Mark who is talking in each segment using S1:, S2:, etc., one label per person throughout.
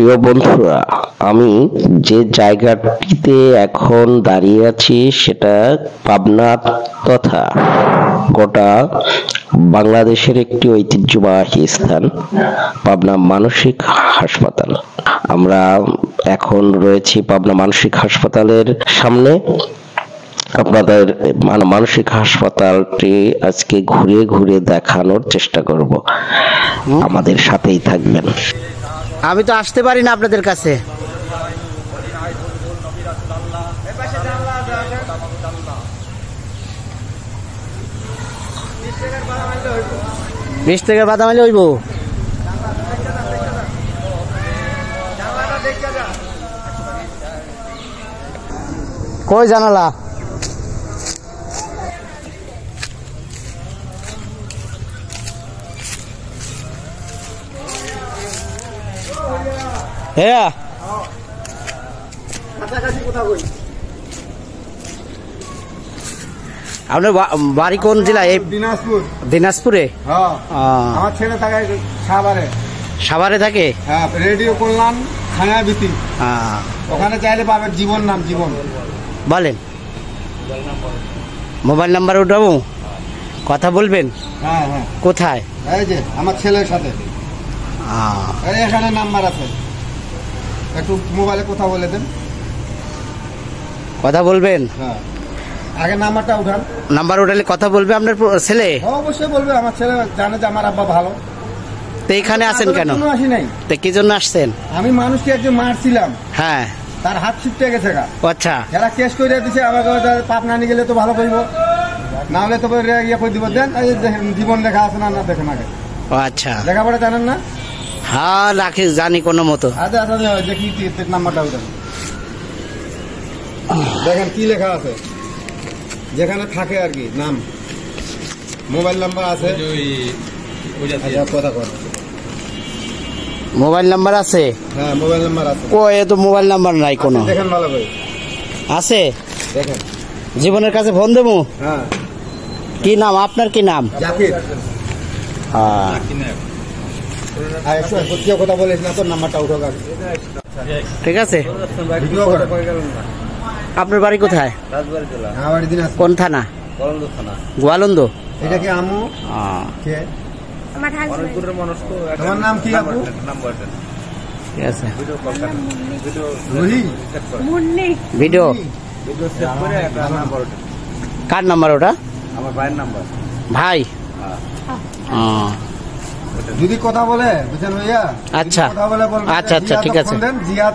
S1: প্রিয় বন্ধুরা, আমি যে জায়গাটিতে এখন দাঁড়িয়ে আছি সেটা পাবনা তথা গোটা বাংলাদেশের একটি ঐতিহ্যবাহী স্থান, পাবনা মানসিক হাসপাতাল। আমরা এখন রয়েছি পাবনা মানসিক হাসপাতালের সামনে। আপনাদের মানসিক হাসপাতালটি আজকে ঘুরে ঘুরে দেখানোর চেষ্টা করব, আমাদের সাথেই থাকবেন।
S2: আমি তো আসতে পারি না আপনাদের কাছে। বিশ টাকার বাদাম হইলে হইব। কই জানালা? হ্যাঁ, আপনার বাড়ি কোন জেলায়?
S3: দিনাজপুর।
S2: দিনাজপুরে?
S3: আমার ছেলে থাকে সাভারে।
S2: সাভারে থাকে?
S3: হ্যাঁ, রেডিও করলাম ছায়াবিতি, ওখানে চাইলে পাবে জীবন নাম। জীবন
S2: বলেন, মোবাইল নাম্বার উঠাবো, কথা বলবেন?
S3: হ্যাঁ হ্যাঁ।
S2: কোথায়?
S3: এই যে আমার ছেলের সাথে এখানে নাম্বার আছে, একটু মোবাইলে কথা বলে দেন।
S2: কথা বলবেন?
S3: হ্যাঁ, আগে নাম্বারটা উঠান।
S2: নাম্বার উঠালে কথা বলবে আপনার ছেলে?
S3: অবশ্যই বলবে, আমার ছেলে জানে যে আমার আব্বা ভালো।
S2: তো এখানে আছেন কেন?
S3: আসি নাই।
S2: তো কি জন্য আসছেন?
S3: আমি মানুষকে একজন মারছিলাম,
S2: হ্যাঁ,
S3: তার হাত ছিটতে গেছে।
S2: আচ্ছা,
S3: যারা কেস করে দিচ্ছে আমাকে পাবনা নিয়ে গেলে তো ভালো করবো, না হলে তো ইয়ে করে দিব। দেন জীবন লেখা আছে না, না দেখেন আগে।
S2: আচ্ছা,
S3: লেখাপড়া জানেন না?
S2: হ্যাঁ, রাখি, জানি কোনো মতো।
S3: আচ্ছা আচ্ছা, দেখি নাম্বারটা উঠেন, দেখেন কি লেখা আছে, যেখানে থাকে আর কি নাম, মোবাইল নাম্বার আছে। কথা কর,
S2: মোবাইল নাম্বার আছে?
S3: হ্যাঁ, মোবাইল নাম্বার আছে।
S2: ও, এ তো মোবাইল নাম্বার নাই কোনো।
S3: দেখেন ভালো করে,
S2: আছে?
S3: দেখেন।
S2: জীবনের কাছে ফোন দেবো?
S3: হ্যাঁ।
S2: কি নাম আপনার? কি নাম?
S3: জাকির।
S2: হ্যাঁ,
S3: কথা বলিস না, তোর নাম্বারটা উঠো।
S2: ঠিক আছে। আপনার বাড়ি কোথায়? কোন থানা? গোয়ালন্দ।
S3: এটা কি আমু? তোমার নাম কি আপু?
S2: ঠিক আছে।
S3: ভিডিও
S2: কার নাম্বার ওটা?
S3: আমার ভাইয়ের নাম্বার।
S2: ভাই?
S3: যদি কথা বলে, বুঝছেন ভাইয়া?
S2: আচ্ছা
S3: কথা বলে বলবেন,
S2: আচ্ছা আচ্ছা, ঠিক আছে।
S3: জিয়াদ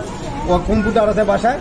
S3: ও কম্পিউটার আছে বাসায়।